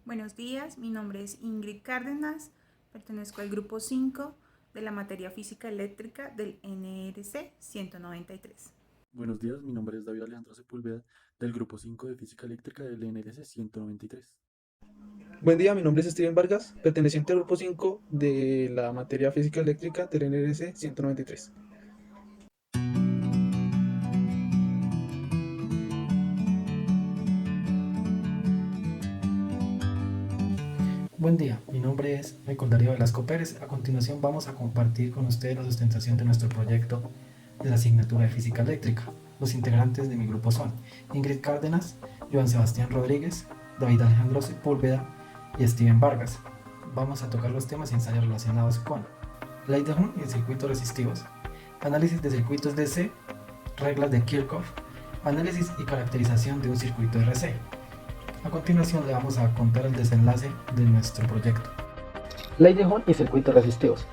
Buenos días, mi nombre es Ingrid Cárdenas, pertenezco al grupo 5 de la materia física eléctrica del NRC 193. Buenos días, mi nombre es David Alejandro Sepúlveda, del grupo 5 de Física Eléctrica del NLC 193. Buen día, mi nombre es Steven Vargas, perteneciente al grupo 5 de la materia física eléctrica del NRC 193. Buen día, mi nombre es Michael Darío Velasco Pérez. A continuación vamos a compartir con ustedes la sustentación de nuestro proyecto de la asignatura de Física Eléctrica. Los integrantes de mi grupo son Ingrid Cárdenas, Joan Sebastián Rodríguez, David Alejandro Sepúlveda y Steven Vargas. Vamos a tocar los temas y ensayos relacionados con ley de Ohm y circuitos resistivos, análisis de circuitos DC, reglas de Kirchhoff, análisis y caracterización de un circuito RC. A continuación le vamos a contar el desenlace de nuestro proyecto. Ley de Ohm y circuitos resistivos.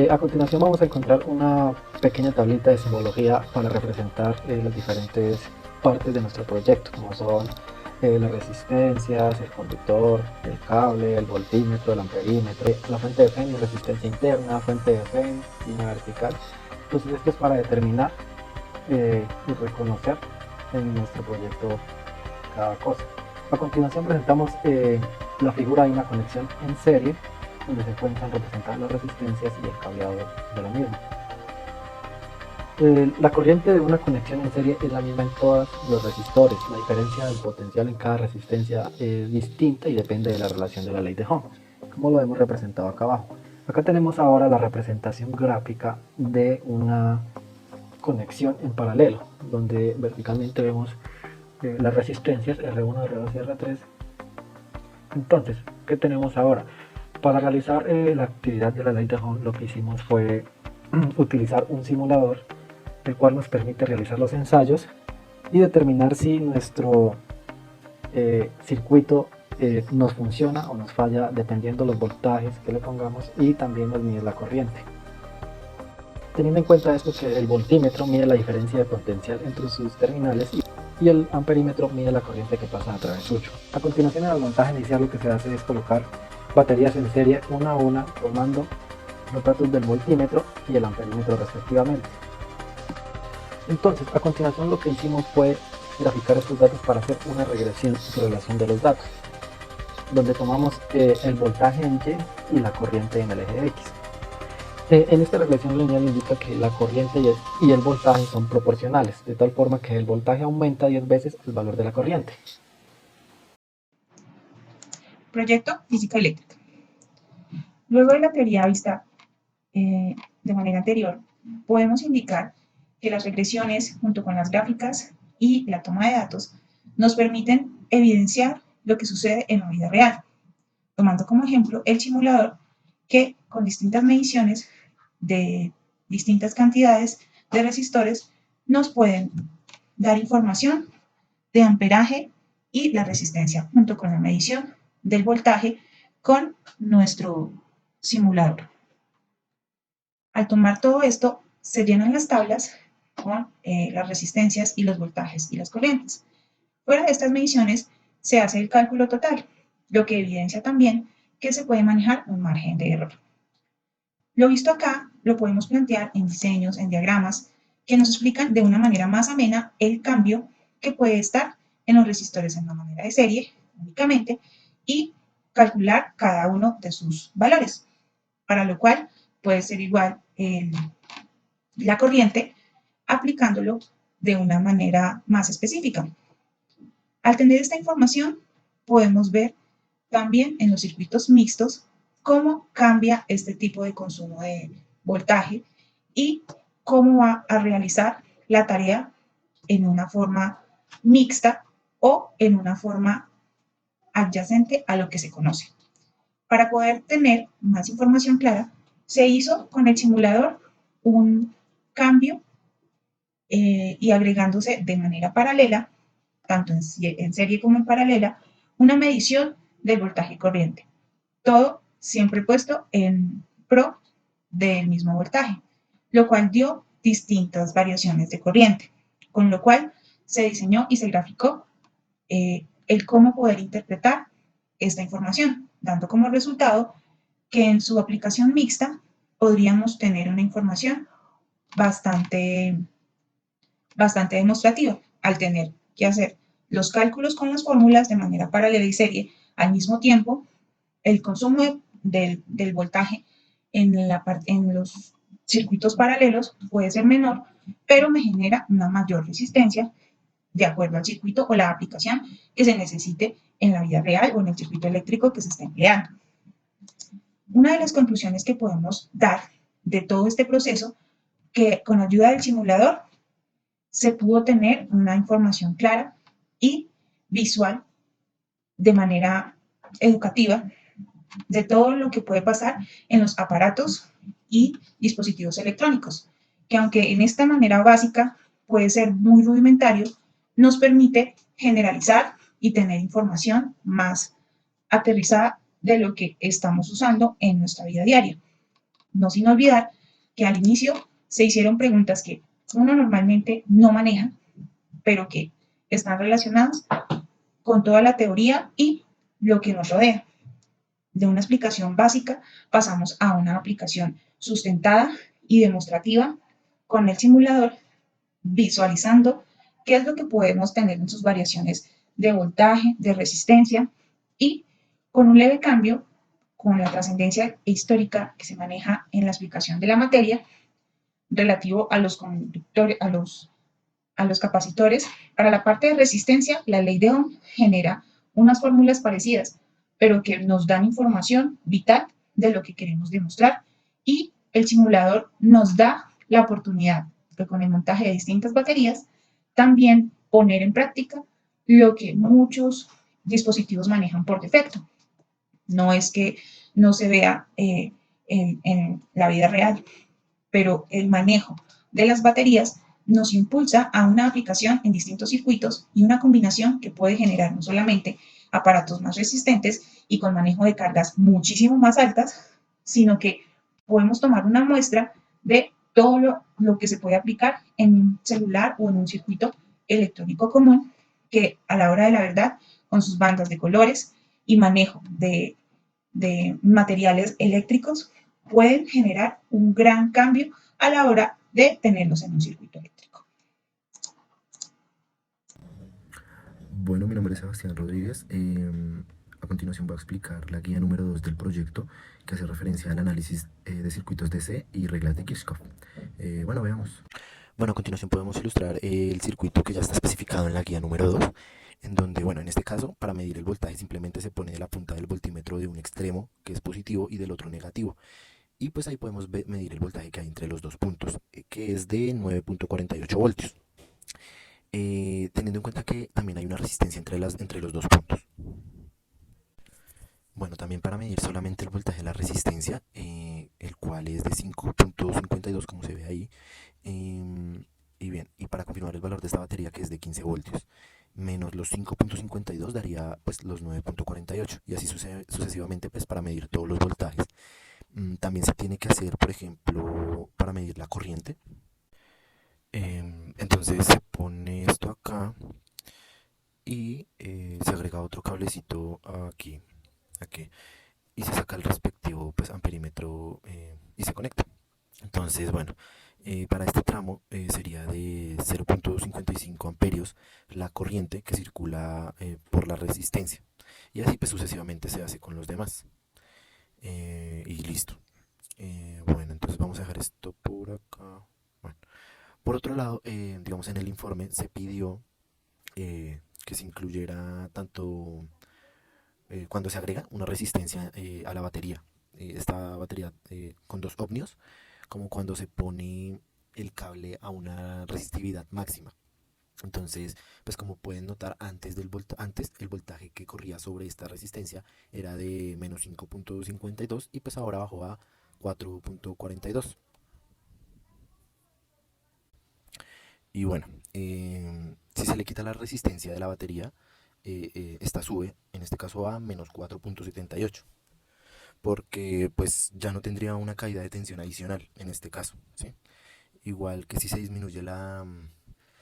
A continuación vamos a encontrar una pequeña tablita de simbología para representar las diferentes partes de nuestro proyecto, como son las resistencias, el conductor, el cable, el voltímetro, el amperímetro, la fuente de FEM y resistencia interna, fuente de FEM, línea vertical. Entonces esto es para determinar y reconocer en nuestro proyecto cada cosa. A continuación presentamos la figura de una conexión en serie, donde se encuentran representadas las resistencias y el cableado de la misma. La corriente de una conexión en serie es la misma en todos los resistores. La diferencia del potencial en cada resistencia es distinta y depende de la relación de la ley de Ohm, como lo hemos representado acá abajo. Acá tenemos ahora la representación gráfica de una conexión en paralelo, donde verticalmente vemos las resistencias R1, R2 y R3. Entonces, ¿qué tenemos ahora? Para realizar la actividad de la ley de Ohm, lo que hicimos fue utilizar un simulador, el cual nos permite realizar los ensayos y determinar si nuestro circuito nos funciona o nos falla dependiendo los voltajes que le pongamos, y también nos mide la corriente. Teniendo en cuenta esto, que el voltímetro mide la diferencia de potencial entre sus terminales y el amperímetro mide la corriente que pasa a través suyo. A continuación, en el montaje inicial, lo que se hace es colocar baterías en serie una a una, tomando los datos del voltímetro y el amperímetro respectivamente. Entonces, a continuación lo que hicimos fue graficar estos datos para hacer una regresión y relación de los datos, donde tomamos el voltaje en Y y la corriente en el eje X. En esta regresión lineal indica que la corriente y el voltaje son proporcionales, de tal forma que el voltaje aumenta 10 veces el valor de la corriente. Proyecto Física Eléctrica. Luego de la teoría vista de manera anterior, podemos indicar que las regresiones, junto con las gráficas y la toma de datos, nos permiten evidenciar lo que sucede en la vida real, tomando como ejemplo el simulador, que con distintas mediciones de distintas cantidades de resistores nos pueden dar información de amperaje y la resistencia, junto con la medición del voltaje con nuestro simulador. Al tomar todo esto, se llenan las tablas con las resistencias y los voltajes y las corrientes. Fuera de estas mediciones, se hace el cálculo total, lo que evidencia también que se puede manejar un margen de error. Lo visto acá lo podemos plantear en diseños, en diagramas, que nos explican de una manera más amena el cambio que puede estar en los resistores en la manera de serie únicamente, y calcular cada uno de sus valores, para lo cual puede ser igual la corriente, aplicándolo de una manera más específica. Al tener esta información, podemos ver también en los circuitos mixtos cómo cambia este tipo de consumo de voltaje y cómo va a realizar la tarea en una forma mixta o en una forma adyacente a lo que se conoce. Para poder tener más información clara, se hizo con el simulador un cambio y agregándose de manera paralela, tanto en serie como en paralela, una medición del voltaje y corriente. Todo siempre puesto en pro del mismo voltaje, lo cual dio distintas variaciones de corriente, con lo cual se diseñó y se graficó el cómo poder interpretar esta información, dando como resultado que en su aplicación mixta podríamos tener una información bastante demostrativa, al tener que hacer los cálculos con las fórmulas de manera paralela y serie al mismo tiempo. El consumo del voltaje en los circuitos paralelos puede ser menor, pero me genera una mayor resistencia de acuerdo al circuito o la aplicación que se necesite en la vida real o en el circuito eléctrico que se esté empleando. Una de las conclusiones que podemos dar de todo este proceso, que con ayuda del simulador se pudo tener una información clara y visual de manera educativa de todo lo que puede pasar en los aparatos y dispositivos electrónicos, que aunque en esta manera básica puede ser muy rudimentario, nos permite generalizar y tener información más aterrizada de lo que estamos usando en nuestra vida diaria. No sin olvidar que al inicio se hicieron preguntas que uno normalmente no maneja, pero que están relacionadas con toda la teoría y lo que nos rodea. De una explicación básica pasamos a una aplicación sustentada y demostrativa con el simulador, visualizando qué es lo que podemos tener en sus variaciones de voltaje, de resistencia y con un leve cambio con la trascendencia histórica que se maneja en la explicación de la materia relativo a los conductores, a los capacitores. Para la parte de resistencia, la ley de Ohm genera unas fórmulas parecidas, pero que nos dan información vital de lo que queremos demostrar, y el simulador nos da la oportunidad de, con el montaje de distintas baterías, también poner en práctica lo que muchos dispositivos manejan por defecto. No es que no se vea en la vida real, pero el manejo de las baterías nos impulsa a una aplicación en distintos circuitos y una combinación que puede generar no solamente aparatos más resistentes y con manejo de cargas muchísimo más altas, sino que podemos tomar una muestra de todo lo que se puede aplicar en un celular o en un circuito electrónico común, que a la hora de la verdad, con sus bandas de colores y manejo de materiales eléctricos, pueden generar un gran cambio a la hora de tenerlos en un circuito eléctrico. Bueno, mi nombre es Sebastián Rodríguez. A continuación voy a explicar la guía número 2 del proyecto, que hace referencia al análisis de circuitos DC y reglas de Kirchhoff. Bueno, veamos. Bueno, a continuación podemos ilustrar el circuito que ya está especificado en la guía número 2, en donde, bueno, en este caso, para medir el voltaje simplemente se pone la punta del voltímetro de un extremo, que es positivo, y del otro negativo. Y pues ahí podemos medir el voltaje que hay entre los dos puntos, que es de 9.48 voltios. Teniendo en cuenta que también hay una resistencia entre los dos puntos. Bueno, también para medir solamente el voltaje de la resistencia, el cual es de 5.52 como se ve ahí. Y bien, y para confirmar el valor de esta batería, que es de 15 voltios, menos los 5.52 daría pues los 9.48, y así sucesivamente pues para medir todos los voltajes. También se tiene que hacer, por ejemplo, para medir la corriente. Entonces se pone esto acá y se agrega otro cablecito aquí, y se saca el respectivo pues amperímetro y se conecta. Entonces, bueno, para este tramo sería de 0.55 amperios la corriente que circula por la resistencia, y así pues sucesivamente se hace con los demás. Y listo. Bueno, entonces vamos a dejar esto por acá. Bueno, por otro lado, digamos, en el informe se pidió que se incluyera tanto cuando se agrega una resistencia a la batería, esta batería con 2 ohmios, como cuando se pone el cable a una resistividad máxima. Entonces, pues como pueden notar, antes el voltaje que corría sobre esta resistencia era de menos 5.52, y pues ahora bajó a 4.42. Y bueno, si se le quita la resistencia de la batería, esta sube, en este caso a menos 4.78, porque pues ya no tendría una caída de tensión adicional en este caso, ¿sí? Igual que si se disminuye la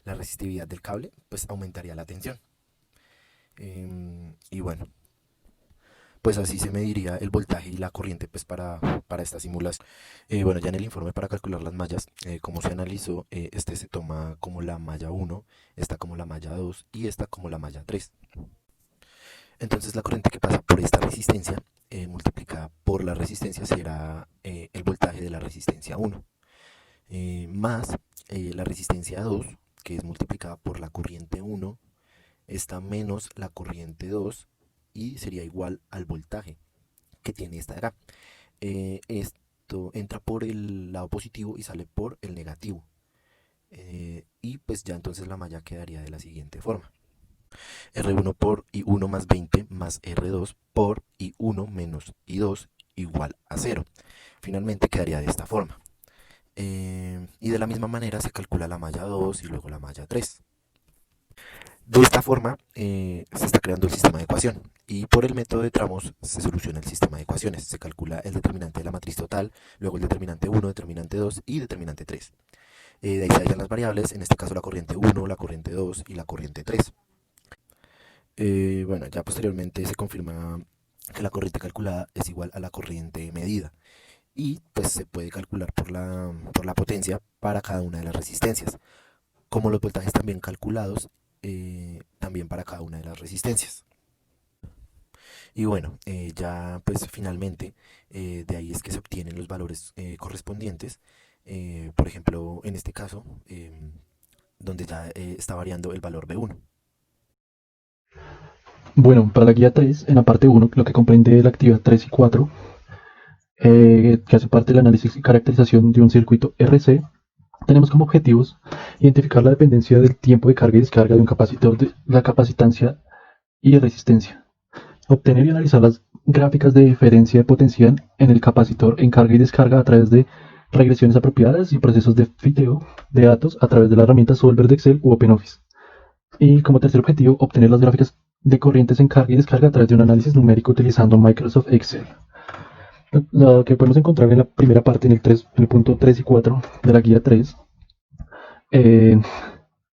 resistividad del cable, pues aumentaría la tensión. Y bueno, pues así se mediría el voltaje y la corriente pues para esta simulación. Bueno, ya en el informe para calcular las mallas, como se analizó, este se toma como la malla 1, esta como la malla 2 y esta como la malla 3. Entonces la corriente que pasa por esta resistencia multiplicada por la resistencia será el voltaje de la resistencia 1, más la resistencia 2, que es multiplicada por la corriente 1, esta menos la corriente 2, y sería igual al voltaje que tiene esta de acá. Esto entra por el lado positivo y sale por el negativo. Y pues ya entonces la malla quedaría de la siguiente forma. R1 por I1 más 20 más R2 por I1 menos I2 igual a 0. Finalmente quedaría de esta forma. Y de la misma manera se calcula la malla 2 y luego la malla 3. De esta forma se está creando el sistema de ecuación, y por el método de tramos se soluciona el sistema de ecuaciones. Se calcula el determinante de la matriz total, luego el determinante 1, determinante 2 y determinante 3. De ahí se hallan las variables, en este caso la corriente 1, la corriente 2 y la corriente 3. Bueno, ya posteriormente se confirma que la corriente calculada es igual a la corriente medida, y pues se puede calcular por la potencia para cada una de las resistencias, como los voltajes también calculados también para cada una de las resistencias. Y bueno, ya pues finalmente de ahí es que se obtienen los valores correspondientes. Por ejemplo, en este caso, donde ya está variando el valor B1. Bueno, para la guía 3, en la parte 1, lo que comprende la actividad 3 y 4, que hace parte del análisis y caracterización de un circuito RC, tenemos como objetivos identificar la dependencia del tiempo de carga y descarga de un capacitor, de la capacitancia y resistencia, obtener y analizar las gráficas de diferencia de potencial en el capacitor en carga y descarga a través de regresiones apropiadas y procesos de fiteo de datos a través de la herramienta Solver de Excel u OpenOffice. Y como tercer objetivo, obtener las gráficas de corrientes en carga y descarga a través de un análisis numérico utilizando Microsoft Excel. Lo que podemos encontrar en la primera parte, en el punto 3 y 4 de la guía 3,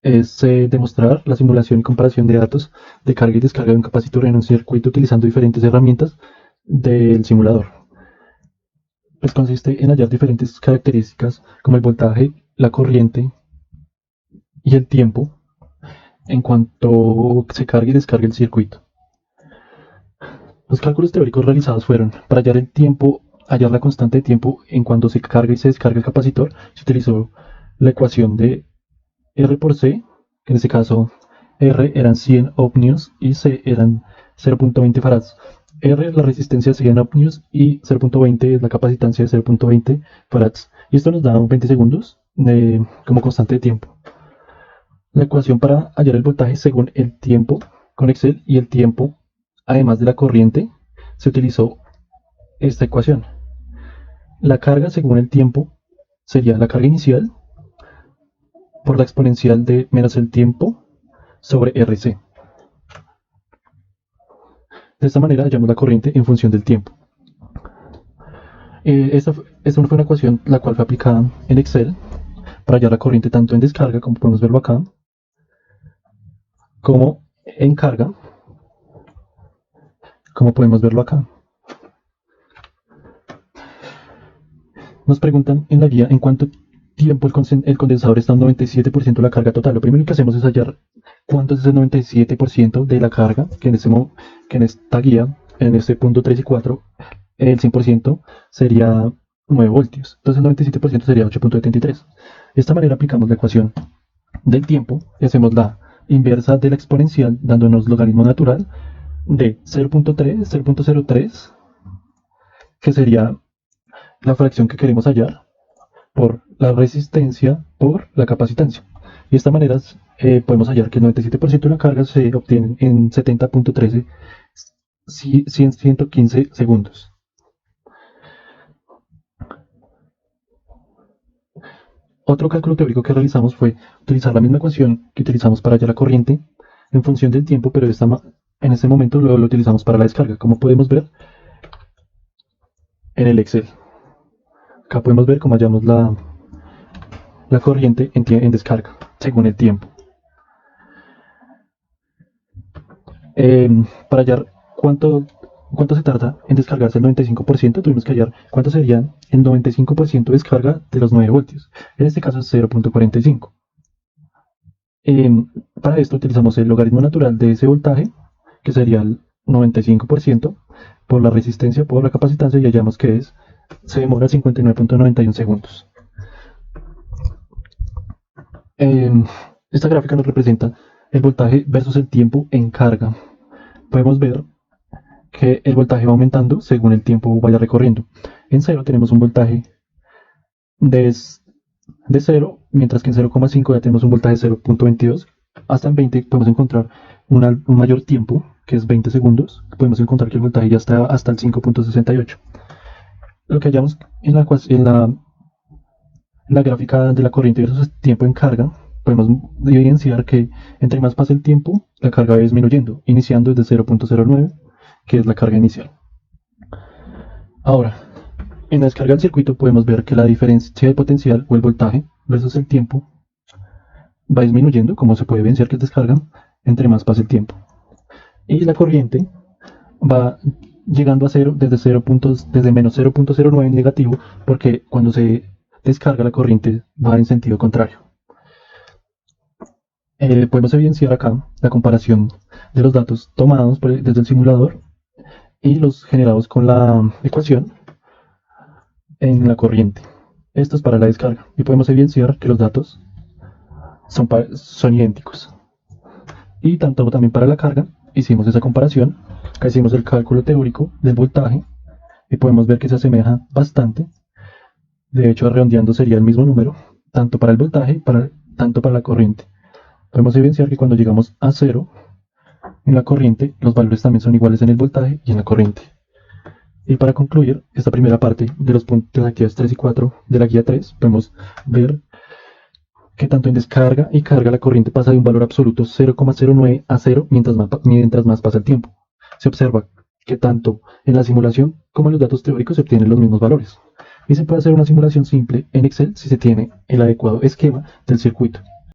es demostrar la simulación y comparación de datos de carga y descarga de un capacitor en un circuito utilizando diferentes herramientas del simulador. Pues consiste en hallar diferentes características como el voltaje, la corriente y el tiempo en cuanto se cargue y descargue el circuito. Los cálculos teóricos realizados fueron: para hallar el tiempo, hallar la constante de tiempo en cuanto se carga y se descarga el capacitor, se utilizó la ecuación de R por C, que en este caso R eran 100 ohmios y C eran 0.20 farads. R es la resistencia de 100 ohmios y 0.20 es la capacitancia de 0.20 farads. Y esto nos da 20 segundos como constante de tiempo. La ecuación para hallar el voltaje según el tiempo con Excel y el tiempo, además de la corriente, se utilizó esta ecuación. La carga según el tiempo sería la carga inicial por la exponencial de menos el tiempo sobre RC. De esta manera hallamos la corriente en función del tiempo. Esta fue una ecuación la cual fue aplicada en Excel para hallar la corriente tanto en descarga, como podemos verlo acá, como en carga, como podemos verlo acá. Nos preguntan en la guía en cuánto tiempo el condensador está a un 97% de la carga total. Lo primero que hacemos es hallar cuánto es el 97% de la carga, que en esta guía, en este punto 3 y 4, el 100% sería 9 voltios. Entonces el 97% sería 8.73. De esta manera aplicamos la ecuación del tiempo y hacemos la inversa de la exponencial, dándonos logaritmo natural de 0.03, que sería la fracción que queremos hallar, por la resistencia por la capacitancia. Y de esta manera podemos hallar que el 97% de la carga se obtiene en 70.13 115 segundos. Otro cálculo teórico que realizamos fue utilizar la misma ecuación que utilizamos para hallar la corriente en función del tiempo, pero en este momento lo utilizamos para la descarga, como podemos ver en el Excel. Acá podemos ver cómo hallamos la corriente en descarga según el tiempo. Para hallar cuánto cuánto se tarda en descargarse el 95%, tuvimos que hallar cuánto sería el 95% de descarga de los 9 voltios. En este caso es 0.45. Para esto utilizamos el logaritmo natural de ese voltaje, que sería el 95% por la resistencia por la capacitancia, y hallamos que se demora 59.91 segundos. Esta gráfica nos representa el voltaje versus el tiempo en carga. Podemos ver que el voltaje va aumentando según el tiempo vaya recorriendo. En 0 tenemos un voltaje de 0, mientras que en 0,5 ya tenemos un voltaje de 0.22. Hasta en 20 podemos encontrar un mayor tiempo, que es 20 segundos. Podemos encontrar que el voltaje ya está hasta el 5.68. Lo que hallamos en la gráfica de la corriente versus tiempo en carga, podemos evidenciar que entre más pasa el tiempo, la carga va disminuyendo, iniciando desde 0.09, que es la carga inicial. Ahora, en la descarga del circuito podemos ver que la diferencia de potencial o el voltaje versus el tiempo va disminuyendo, como se puede evidenciar que es descarga, entre más pasa el tiempo. Y la corriente va llegando a 0 desde menos 0.09 en negativo, porque cuando se descarga la corriente va en sentido contrario. Podemos evidenciar acá la comparación de los datos tomados desde el simulador y los generados con la ecuación en la corriente. Esto es para la descarga, y podemos evidenciar que los datos son idénticos. Y tanto también para la carga hicimos esa comparación. Acá hicimos el cálculo teórico del voltaje y podemos ver que se asemeja bastante. De hecho, redondeando sería el mismo número, tanto para el voltaje tanto para la corriente. Podemos evidenciar que cuando llegamos a 0 en la corriente, los valores también son iguales en el voltaje y en la corriente. Y para concluir esta primera parte de los puntos de las actividades 3 y 4 de la guía 3, podemos ver que tanto en descarga y carga la corriente pasa de un valor absoluto 0,09 a 0 mientras más pasa el tiempo. Se observa que tanto en la simulación como en los datos teóricos se obtienen los mismos valores. Y se puede hacer una simulación simple en Excel si se tiene el adecuado esquema del circuito.